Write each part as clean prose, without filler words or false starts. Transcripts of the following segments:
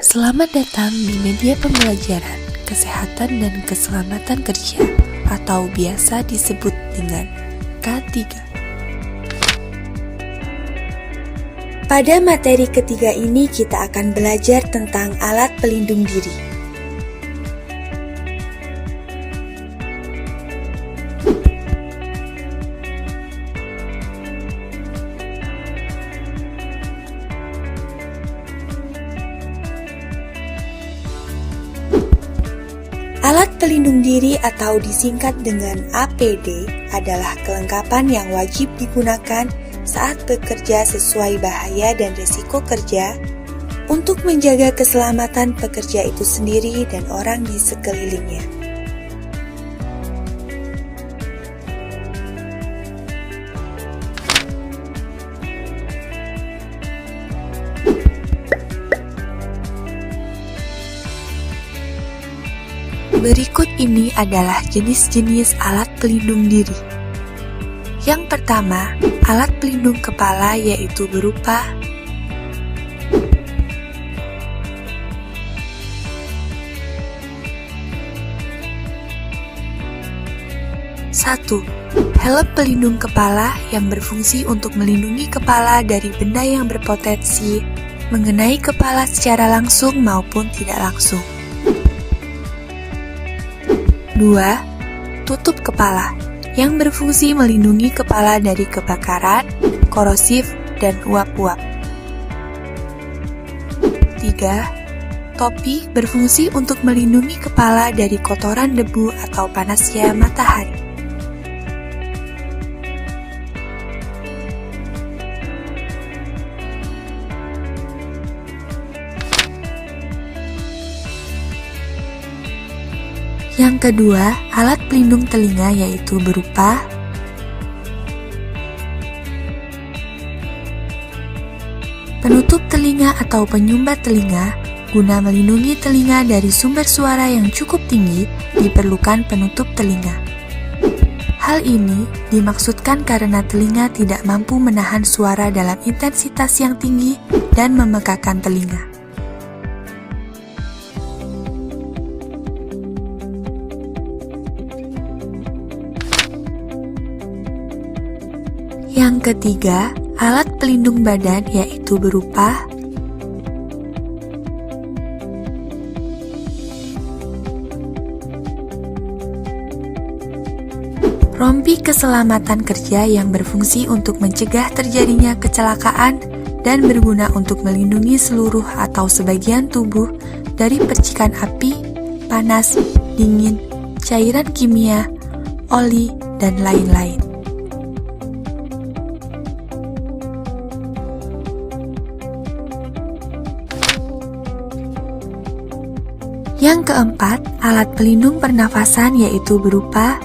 Selamat datang di media pembelajaran kesehatan dan keselamatan kerja atau biasa disebut dengan K3. Pada materi ketiga ini kita akan belajar tentang alat pelindung diri. Alat pelindung diri atau disingkat dengan APD adalah kelengkapan yang wajib digunakan saat bekerja sesuai bahaya dan risiko kerja untuk menjaga keselamatan pekerja itu sendiri dan orang di sekelilingnya. Berikut ini adalah jenis-jenis alat pelindung diri. Yang pertama, alat pelindung kepala yaitu berupa 1. Helm pelindung kepala yang berfungsi untuk melindungi kepala dari benda yang berpotensi mengenai kepala secara langsung maupun tidak langsung. 2. Tutup kepala yang berfungsi melindungi kepala dari kebakaran, korosif, dan uap-uap. 3. Topi berfungsi untuk melindungi kepala dari kotoran debu atau panasnya matahari. Yang kedua, alat pelindung telinga yaitu berupa penutup telinga atau penyumbat telinga. Guna melindungi telinga dari sumber suara yang cukup tinggi, diperlukan penutup telinga. Hal ini dimaksudkan karena telinga tidak mampu menahan suara dalam intensitas yang tinggi dan memekakan telinga. Yang ketiga, alat pelindung badan yaitu berupa rompi keselamatan kerja yang berfungsi untuk mencegah terjadinya kecelakaan dan berguna untuk melindungi seluruh atau sebagian tubuh dari percikan api, panas, dingin, cairan kimia, oli, dan lain-lain. Yang keempat, alat pelindung pernafasan yaitu berupa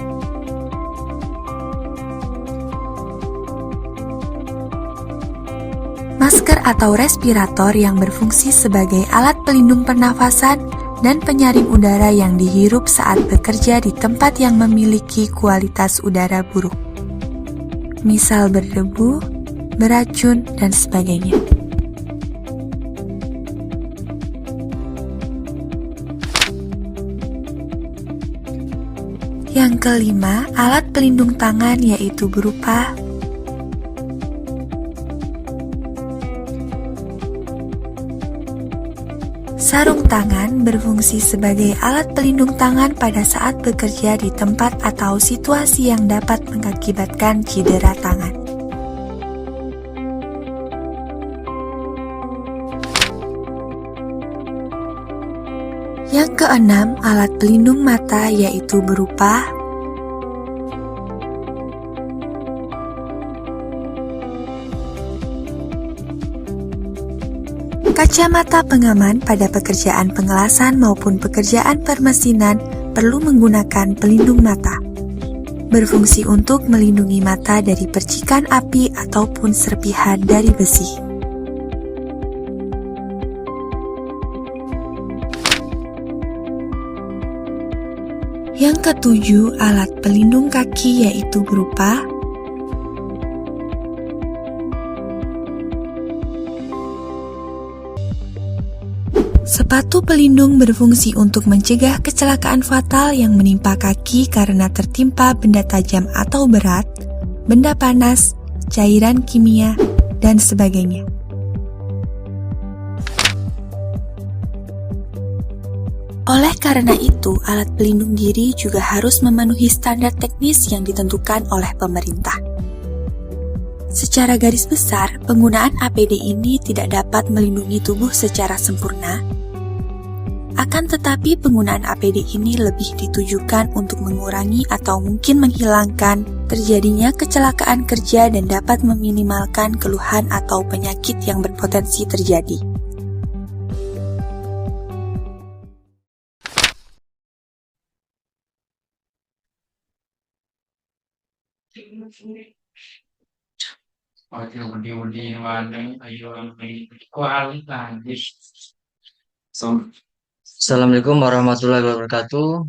masker atau respirator yang berfungsi sebagai alat pelindung pernafasan dan penyaring udara yang dihirup saat bekerja di tempat yang memiliki kualitas udara buruk, misal berdebu, beracun, dan sebagainya. Yang kelima, alat pelindung tangan yaitu berupa sarung tangan berfungsi sebagai alat pelindung tangan pada saat bekerja di tempat atau situasi yang dapat mengakibatkan cedera tangan. Yang keenam, alat pelindung mata yaitu berupa kacamata pengaman pada pekerjaan pengelasan maupun pekerjaan permesinan perlu menggunakan pelindung mata. Berfungsi untuk melindungi mata dari percikan api ataupun serpihan dari besi. Yang ketujuh, alat pelindung kaki yaitu berupa Sepatu pelindung berfungsi untuk mencegah kecelakaan fatal yang menimpa kaki karena tertimpa benda tajam atau berat, benda panas, cairan kimia, dan sebagainya. Oleh karena itu, alat pelindung diri juga harus memenuhi standar teknis yang ditentukan oleh pemerintah. Secara garis besar, penggunaan APD ini tidak dapat melindungi tubuh secara sempurna. Akan tetapi, penggunaan APD ini lebih ditujukan untuk mengurangi atau mungkin menghilangkan terjadinya kecelakaan kerja dan dapat meminimalkan keluhan atau penyakit yang berpotensi terjadi. Assalamualaikum warahmatullahi wabarakatuh.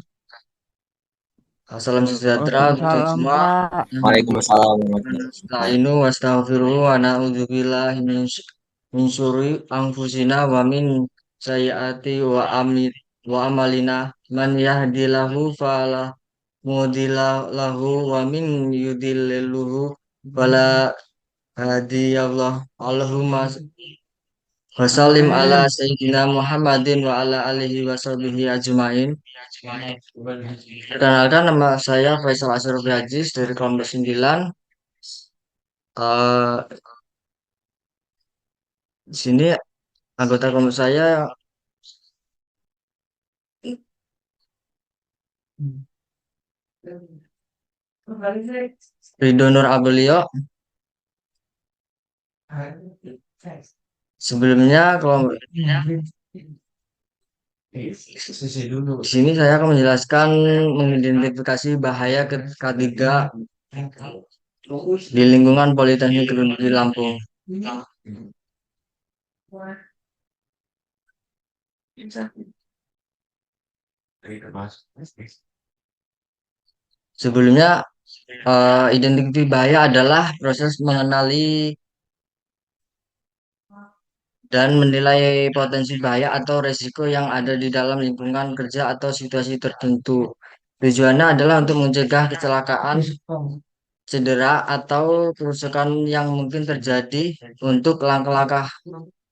Salam sejahtera untuk kita Waalaikumsalam, semua. Pak. Waalaikumsalam warahmatullahi wabarakatuh. Nasta'inu wastaghfiruhu wa na'udzubillahi min syururi anfusina wa min sayyiati wa amalina man yahdihillahu fala mudilla lahu wa min yudlilhu fala hadiyallahu. Allahumma wasallim ala sayyidina Muhammadin wa ala alihi wa sahbihi ajmain. Perkenalkan, nama saya Faisal Asrul Hajiz dari kelompok 9. Eh, di sini anggota kelompok saya Ridho Nur Abelio. Sebelumnya kelompok di sini saya akan menjelaskan mengidentifikasi bahaya ketiga di lingkungan Politeknik Kediri Lampung. Sebelumnya, identifikasi bahaya adalah proses mengenali dan menilai potensi bahaya atau resiko yang ada di dalam lingkungan kerja atau situasi tertentu. Tujuannya adalah untuk mencegah kecelakaan, cedera, atau kerusakan yang mungkin terjadi untuk langkah-langkah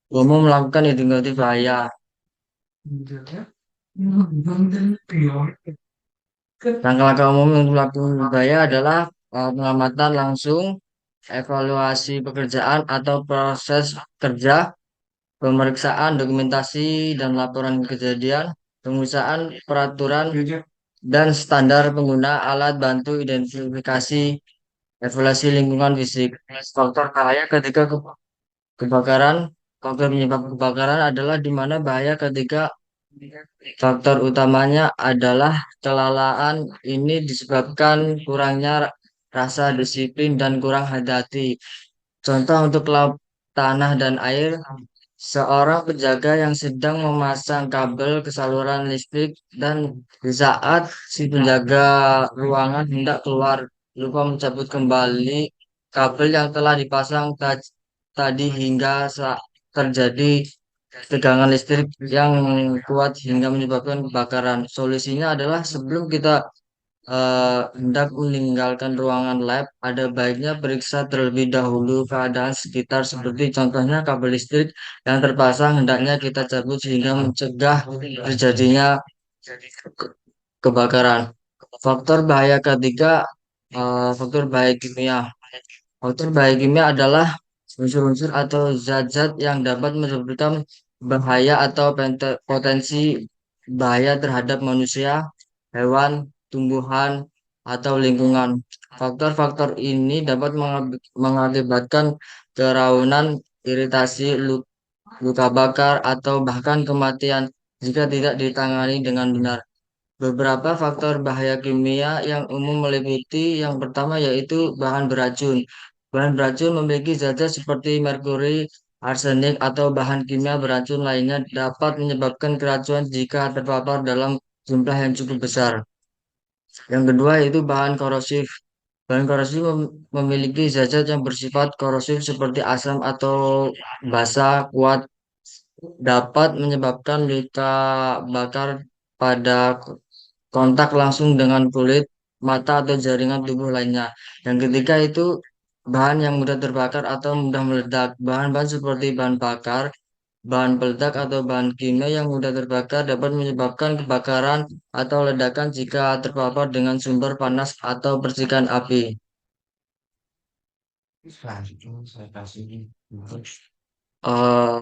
umum melakukan identifikasi bahaya. Langkah-langkah umum yang melakukan bahaya adalah pengamatan langsung, evaluasi pekerjaan atau proses kerja, pemeriksaan dokumentasi dan laporan kejadian, pengusahaan peraturan dan standar pengguna alat bantu identifikasi, evaluasi lingkungan fisik. Faktor bahaya ketika kebakaran, faktor penyebab kebakaran adalah di mana bahaya ketika faktor utamanya adalah kelalaian. Ini disebabkan kurangnya rasa disiplin dan kurang hati-hati. Contoh untuk laut, tanah, dan air. Seorang penjaga yang sedang memasang kabel ke saluran listrik dan di saat si penjaga ruangan hendak keluar lupa mencabut kembali kabel yang telah dipasang tadi hingga terjadi tegangan listrik yang kuat hingga menyebabkan kebakaran. Solusinya adalah sebelum kita hendak meninggalkan ruangan lab, ada baiknya periksa terlebih dahulu keadaan sekitar seperti contohnya kabel listrik yang terpasang hendaknya kita cabut sehingga mencegah terjadinya kebakaran. Faktor bahaya ketiga, faktor bahaya kimia. Faktor bahaya kimia adalah unsur-unsur atau zat-zat yang dapat menyebabkan bahaya atau potensi bahaya terhadap manusia, hewan, tumbuhan, atau lingkungan. Faktor-faktor ini dapat mengakibatkan keraunan, iritasi, luka bakar, atau bahkan kematian jika tidak ditangani dengan benar. Beberapa faktor bahaya kimia yang umum meliputi yang pertama yaitu bahan beracun. Bahan beracun memiliki zat-zat seperti merkuri, arsenik, atau bahan kimia beracun lainnya dapat menyebabkan keracunan jika terpapar dalam jumlah yang cukup besar. Yang kedua yaitu bahan korosif. Bahan korosif memiliki zat-zat yang bersifat korosif seperti asam atau basa kuat dapat menyebabkan luka bakar pada kontak langsung dengan kulit, mata, atau jaringan tubuh lainnya. Yang ketiga itu bahan yang mudah terbakar atau mudah meledak. Bahan-bahan seperti bahan bakar, bahan peledak, atau bahan kimia yang mudah terbakar dapat menyebabkan kebakaran atau ledakan jika terpapar dengan sumber panas atau percikan api. Eh,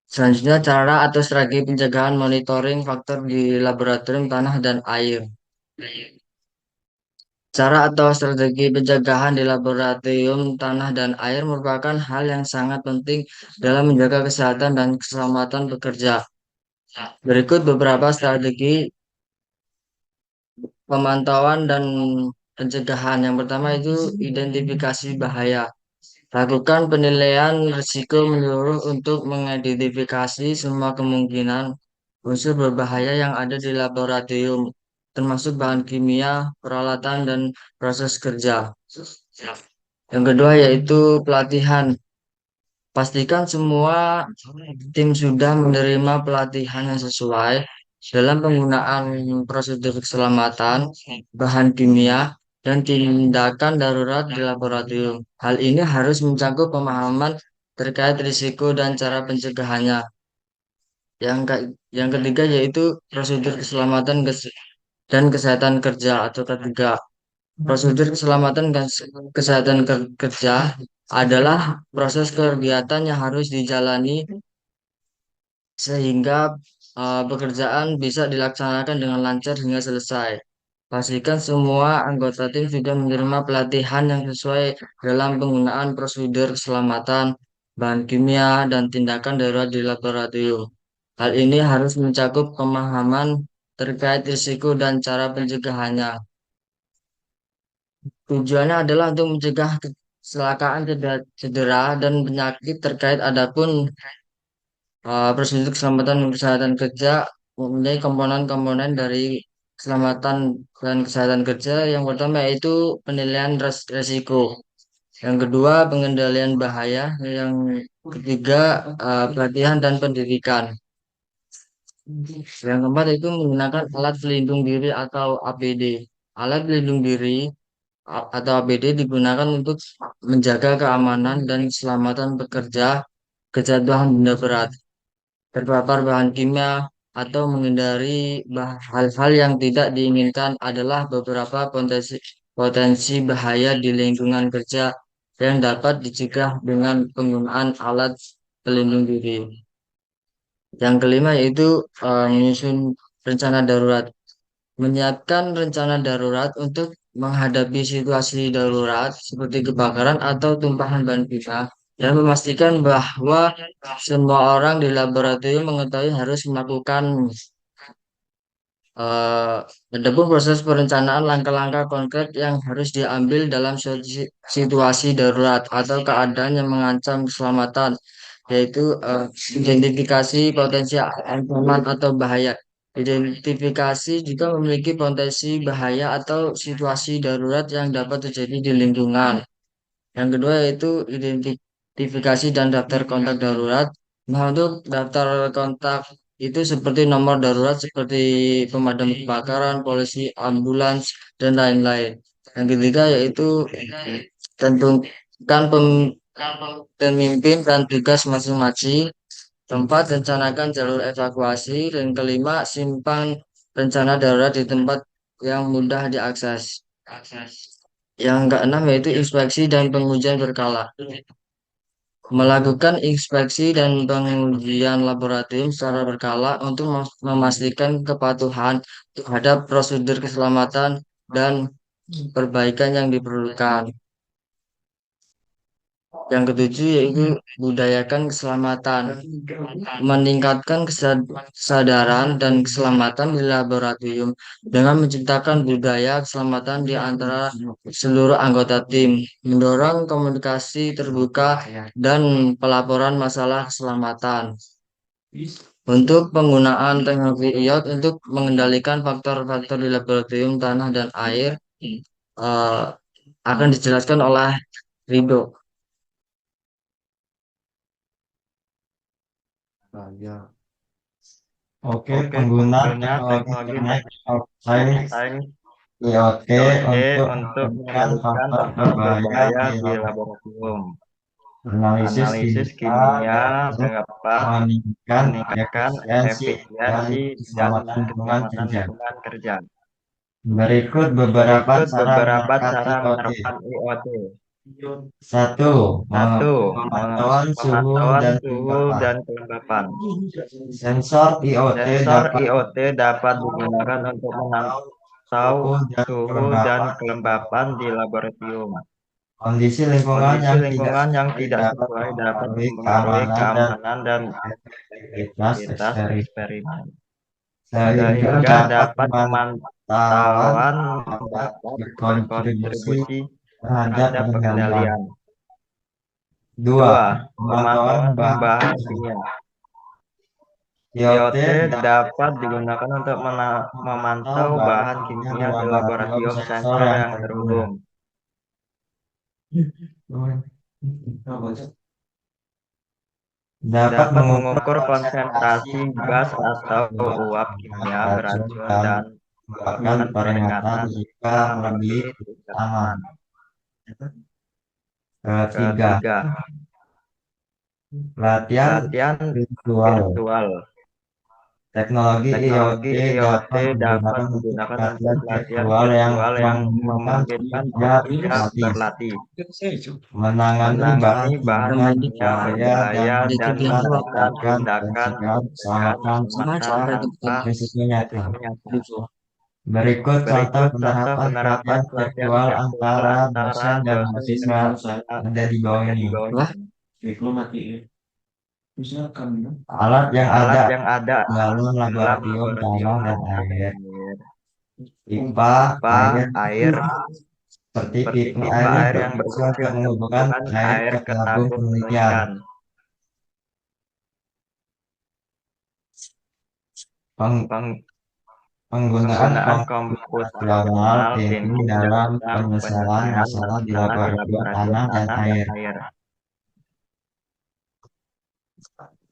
Selanjutnya, cara atau strategi pencegahan monitoring faktor di laboratorium tanah dan air. Cara atau strategi pencegahan di laboratorium tanah dan air merupakan hal yang sangat penting dalam menjaga kesehatan dan keselamatan pekerja. Berikut beberapa strategi pemantauan dan pencegahan. Yang pertama itu identifikasi bahaya. Lakukan penilaian risiko menyeluruh untuk mengidentifikasi semua kemungkinan unsur berbahaya yang ada di laboratorium, termasuk bahan kimia, peralatan, dan proses kerja. Yang kedua yaitu pelatihan. Pastikan semua tim sudah menerima pelatihan yang sesuai dalam penggunaan prosedur keselamatan, bahan kimia, dan tindakan darurat di laboratorium. Hal ini harus mencakup pemahaman terkait risiko dan cara pencegahannya. Yang ketiga yaitu prosedur keselamatan dan kesehatan kerja atau ketiga. Prosedur keselamatan dan kesehatan kerja adalah proses kegiatan yang harus dijalani sehingga pekerjaan bisa dilaksanakan dengan lancar hingga selesai. Pastikan semua anggota tim sudah menerima pelatihan yang sesuai dalam penggunaan prosedur keselamatan, bahan kimia, dan tindakan darurat di laboratorium. Hal ini harus mencakup pemahaman terkait risiko dan cara pencegahannya. Tujuannya adalah untuk mencegah kecelakaan, cedera, dan penyakit terkait. Adapun prosedur keselamatan dan kesehatan kerja mempunyai komponen-komponen dari keselamatan dan kesehatan kerja. Yang pertama yaitu penilaian resiko. Yang kedua, pengendalian bahaya. Yang ketiga, pelatihan dan pendidikan. Yang keempat itu menggunakan alat pelindung diri atau APD. Alat pelindung diri atau APD digunakan untuk menjaga keamanan dan keselamatan pekerja kejatuhan benda berat, terpapar bahan kimia, atau menghindari hal-hal yang tidak diinginkan adalah beberapa potensi potensi bahaya di lingkungan kerja yang dapat dicegah dengan penggunaan alat pelindung diri. Yang kelima yaitu menyusun rencana darurat. Menyiapkan rencana darurat untuk menghadapi situasi darurat seperti kebakaran atau tumpahan bahan kimia dan memastikan bahwa semua orang di laboratorium mengetahui harus melakukan eh adapun proses perencanaan langkah-langkah konkret yang harus diambil dalam suatu situasi darurat atau keadaan yang mengancam keselamatan, yaitu identifikasi potensi ancaman atau bahaya. Identifikasi juga memiliki potensi bahaya atau situasi darurat yang dapat terjadi di lingkungan. Yang kedua yaitu identifikasi dan daftar kontak darurat. Nah, untuk daftar kontak itu seperti nomor darurat seperti pemadam kebakaran, polisi, ambulans, dan lain-lain. Yang ketiga yaitu tentukan pemimpin dan tugas masing-masing. Keempat, rencanakan jalur evakuasi. Dan kelima, simpan rencana darurat di tempat yang mudah diakses. Yang keenam yaitu inspeksi dan pengujian berkala. Melakukan inspeksi dan pengujian laboratorium secara berkala untuk memastikan kepatuhan terhadap prosedur keselamatan dan perbaikan yang diperlukan. Yang ketujuh yaitu budayakan keselamatan, meningkatkan kesadaran dan keselamatan di laboratorium dengan menciptakan budaya keselamatan di antara seluruh anggota tim, mendorong komunikasi terbuka dan pelaporan masalah keselamatan. Untuk penggunaan teknologi IoT untuk mengendalikan faktor-faktor di laboratorium tanah dan air eh, akan dijelaskan oleh Rido. Oke, pengguna teknologi Internet of Things IoT untuk mengendalikan faktor berbahaya di laboratorium. Analisis kimia dapat meningkatkan efisiensi dan keselamatan lingkungan kerja. Berikut beberapa cara menerapkan IoT. Satu, pemantauan suhu dan kelembapan. Sensor IoT dapat digunakan untuk memantau suhu dan kelembapan di laboratorium. Kondisi lingkungan yang tidak sesuai dapat mempengaruhi keamanan dan efektivitas eksperimen. Sehingga dapat pemantauan dapat berkontribusi terhadap pengendalian. Dua, pemantauan bahan kimia. IoT dapat digunakan untuk memantau bahan kimia di laboratorium sensor yang terhubung. Dapat mengukur konsentrasi gas atau uap kimia beracun dan memberikan peringatan jika melebihi tingkat aman. Ketiga, latihan virtual. Teknologi IoT dapat digunakan untuk latihan virtual yang memungkinkan pekerja berlatih menangani bahan kimia berbahaya dan melakukan tindakan pencegahan tanpa risiko nyata. Berikut contoh penerapan pelatihan virtual antara dosen dan mahasiswa ada di bawah ini. Alat yang ada galon laboratorium tanah dan air, pipa air seperti pipa air yang berfungsi untuk menghubungkan air ke tabung penelitian. Penggunaan komputasional tinggi dalam penyelesaian masalah di laboratorium tanah dan air.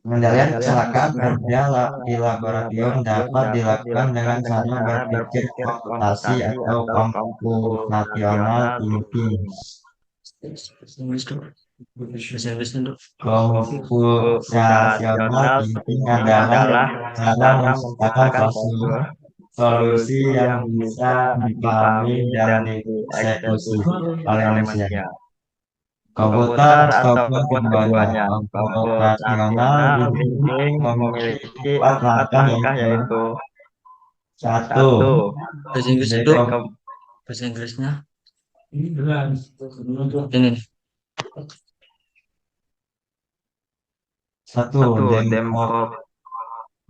Pengendalian kecelakaan kerja di laboratorium dapat dilakukan dengan cara berpikir komputasi atau komputasional thinking. Komputasional thinking adalah cara menciptakan solusi yang bisa dipahami dan dieksekusi oleh manusia. Komputer ataupun keduanya. Komputasional thinking memiliki 4 langkah yaitu: 1. Bahasa Inggrisnya ini. 1.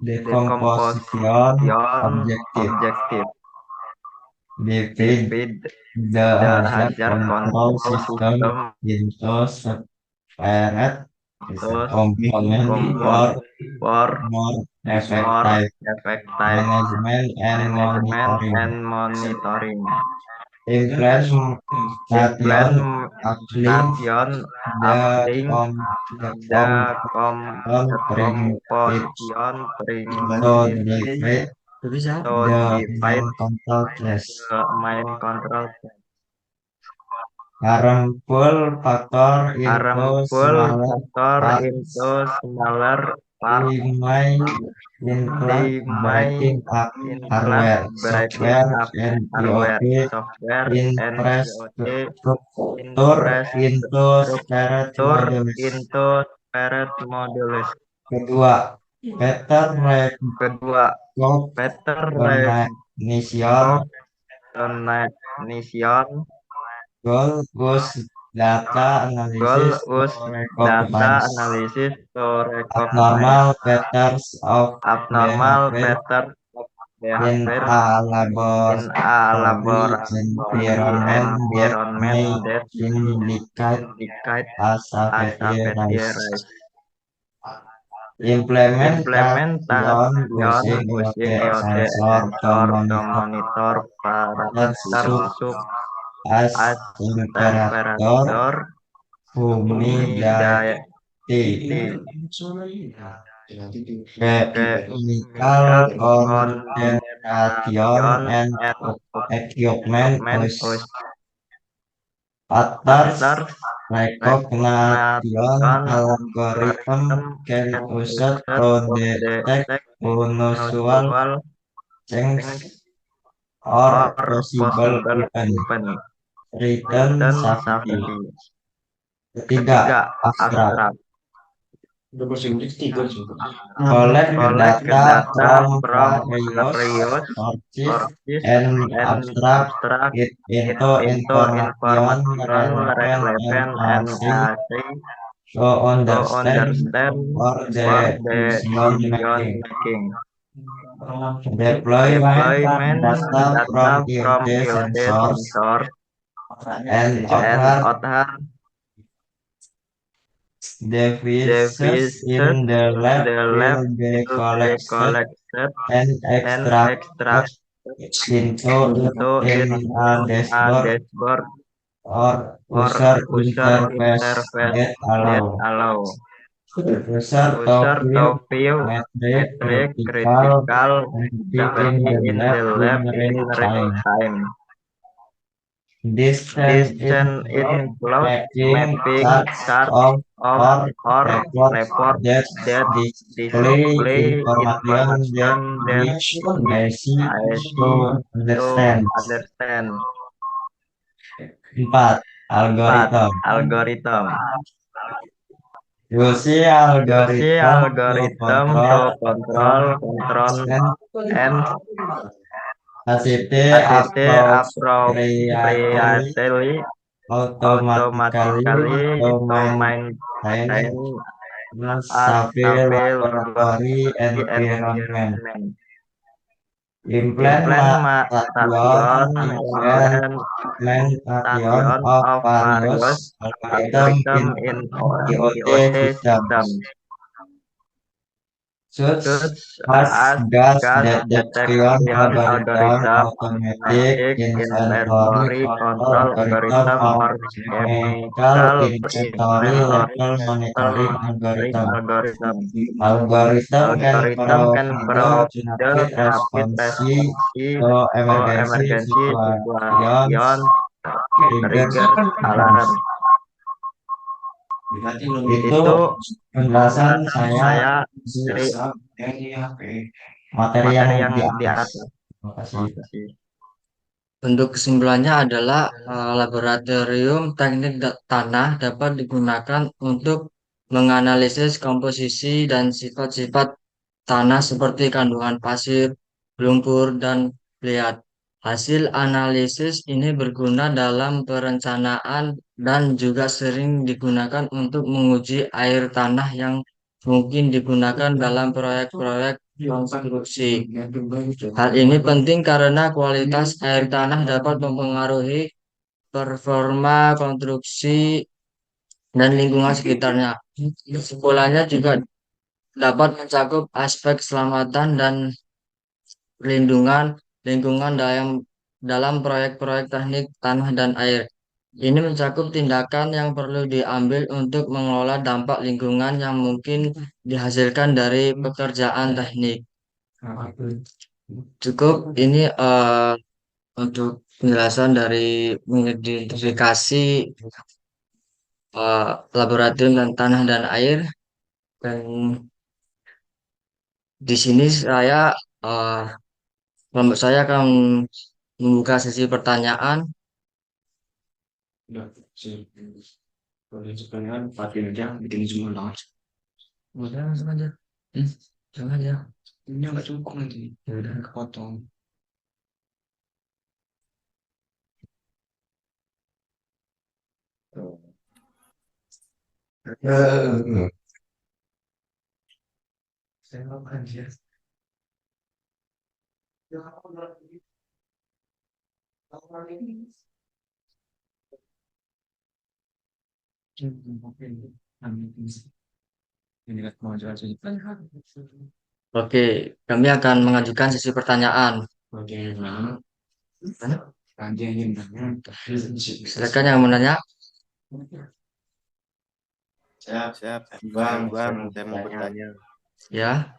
Decomposition objective. Divide the hazard control system into separate components for more effective management and monitoring. Implementation applying the composition principle define the main control plane. Harmful factor into smaller parts. We may include breaking up hardware, software, and infrastructure into separate modules. Kedua, better recognition. Goal use data analysis to recognize abnormal patterns of behavior in a laboratory environment that indicate a safety risk. Implementation using IoT sensor to monitor parameters as temperature, humidity, chemical concentration and equipment use after recognition algorithm can used to detect unusual changes or possible events. Return safety. Ketiga, abstrak. Collect the data from various sources and abstract it into information relevant and easy to understand for the decision making. Deployment data from IoT sensors and other devices in the lab will be collected and extracted into in a dashboard or user interface that allow user to view metric critical activity in the lab in real time. This can include mapping charts or report that display information that is easy to understand. 4. Algorithm. Use algorithm to control and assist appropriately automatically to maintain a safe laboratory environment. Implementation of various algorithms in IoT systems, such as gas detection algorithm, automatic inventory control algorithm, or chemical inventory monitoring algorithm. Algorithm can provide rapid response to emergency situations, trigger alarm. Itu penjelasan saya dari materi yang di atas. Terima kasih. Bentuk kesimpulannya adalah laboratorium teknik tanah dapat digunakan untuk menganalisis komposisi dan sifat-sifat tanah seperti kandungan pasir, lumpur, dan liat. Hasil analisis ini berguna dalam perencanaan dan juga sering digunakan untuk menguji air tanah yang mungkin digunakan dalam proyek-proyek konstruksi. Hal ini penting karena kualitas air tanah dapat mempengaruhi performa konstruksi dan lingkungan sekitarnya. Kesimpulannya juga dapat mencakup aspek keselamatan dan perlindungan lingkungan dalam proyek-proyek teknik tanah dan air. Ini mencakup tindakan yang perlu diambil untuk mengelola dampak lingkungan yang mungkin dihasilkan dari pekerjaan teknik. Cukup ini untuk penjelasan dari mengidentifikasi laboratorium dan tanah dan air. Dan di sini kelompok saya akan membuka sesi pertanyaan. Udah langsung aja. Jangan aja. Ini nggak cukup nanti. Ya udah kepotong. Saya lakukan ya. Oke, kami akan mengajukan sesi pertanyaan. Silakan yang menanya. Siap. Bang, saya mau bertanya. Ya,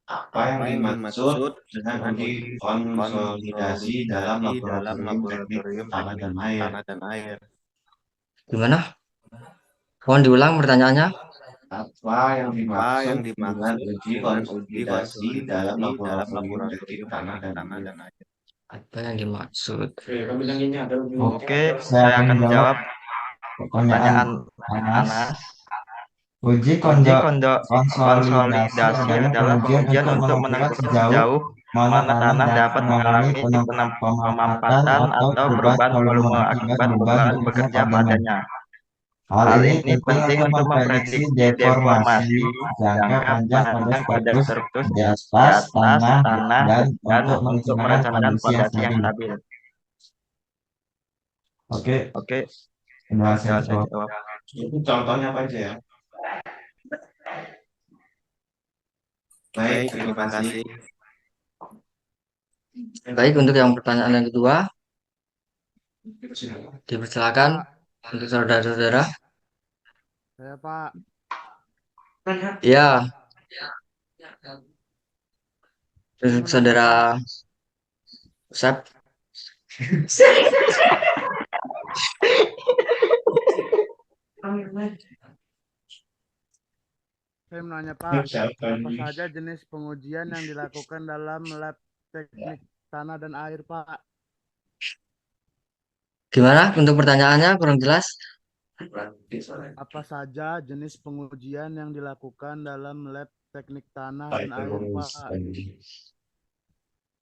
Apa yang dimaksud dengan uji konsolidasi dalam laboratorium teknik tanah dan air? gimana? Mohon diulang pertanyaannya. Apa yang dimaksud dengan uji konsolidasi dalam laboratorium teknik tanah dan air? Apa yang dimaksud? Oke, saya akan menjawab pertanyaan Anas. Anas. Uji konsolidasi konsolidasi adalah pengujian untuk menentukan sejauh mana tanah dapat mengalami pemampatan atau perubahan volume akibat beban bekerja padanya. Hal ini penting untuk memprediksi deformasi jangka panjang pada struktur di atas tanah dan untuk merencanakan fondasi yang stabil. Oke, Terima saya kasih. jawab. Itu contohnya apa aja ya? Baik, terima kasih. Baik, untuk yang pertanyaan yang kedua, dipersilakan untuk saudara-saudara. Saya Pak. Ya, untuk saudara Sep. Saya menanya Pak, apa saja jenis pengujian yang dilakukan dalam lab teknik tanah dan air Pak? Gimana untuk pertanyaannya kurang jelas? Apa saja jenis pengujian yang dilakukan dalam lab teknik tanah dan air Pak?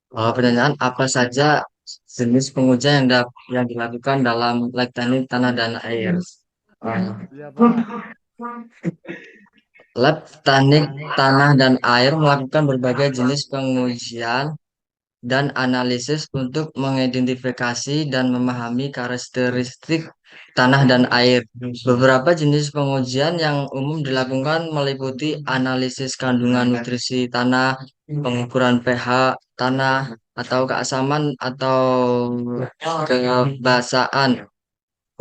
Pertanyaan apa saja jenis pengujian yang dilakukan dalam lab teknik tanah dan air? Iya Pak. Lab teknik tanah dan air melakukan berbagai jenis pengujian dan analisis untuk mengidentifikasi dan memahami karakteristik tanah dan air. Beberapa jenis pengujian yang umum dilakukan meliputi analisis kandungan nutrisi tanah, pengukuran pH tanah atau keasaman atau kebasaan,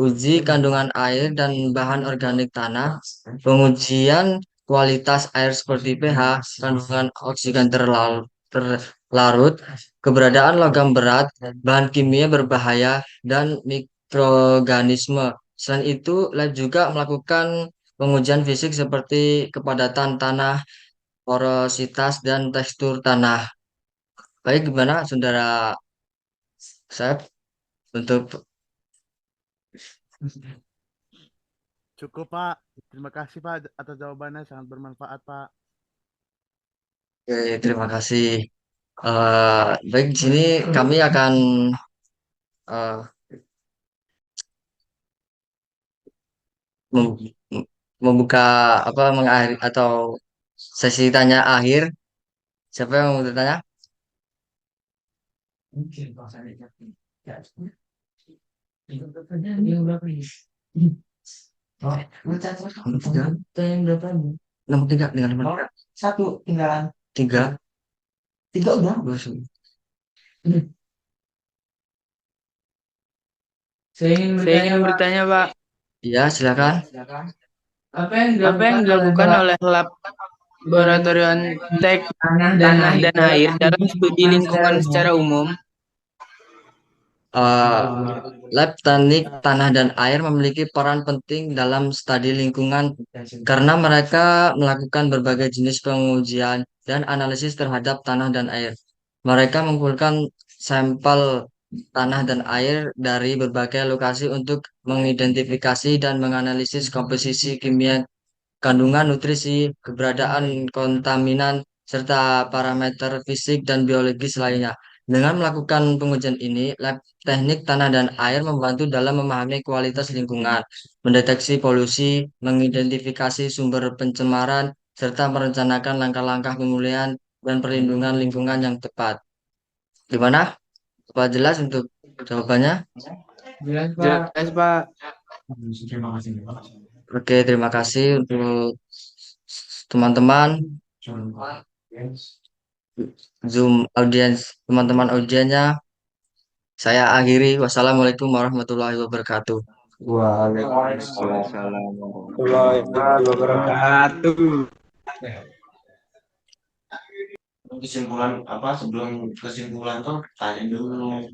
uji kandungan air dan bahan organik tanah, pengujian kualitas air seperti pH, kandungan oksigen terlarut, keberadaan logam berat, bahan kimia berbahaya, dan mikroorganisme. Selain itu, lab juga melakukan pengujian fisik seperti kepadatan tanah, porositas, dan tekstur tanah. Baik, gimana saudara Sep untuk Cukup Pak. Terima kasih Pak atas jawabannya, sangat bermanfaat Pak. Oke, terima kasih. Baik, di sini kami akan eh, mem- membuka mengakhiri atau sesi tanya akhir. Siapa yang mau bertanya? Nomor tiga dengan nomor Satu tinggalan. tiga. Tiga udah. Saya ingin bertanya, Pak, Iya, silakan. apa yang dilakukan oleh laboratorium teknik tanah dan air dalam studi lingkungan secara umum? Eh, Lab teknik tanah dan air memiliki peran penting dalam studi lingkungan karena mereka melakukan berbagai jenis pengujian dan analisis terhadap tanah dan air. Mereka mengumpulkan sampel tanah dan air dari berbagai lokasi untuk mengidentifikasi dan menganalisis komposisi kimia, kandungan nutrisi, keberadaan kontaminan, serta parameter fisik dan biologis lainnya. Dengan melakukan pengujian ini, lab teknik tanah dan air membantu dalam memahami kualitas lingkungan, mendeteksi polusi, mengidentifikasi sumber pencemaran, serta merencanakan langkah-langkah pemulihan dan perlindungan lingkungan yang tepat. Gimana? Apa jelas untuk jawabannya? Jelas, Pak. Oke, terima kasih untuk teman-teman Zoom audiens, teman-teman audiensnya. Saya akhiri. Wassalamualaikum warahmatullahi wabarakatuh. Waalaikumsalam. Waalaikumsalam warahmatullahi wabarakatuh. Kesimpulan apa sebelum kesimpulan tuh tanya dulu.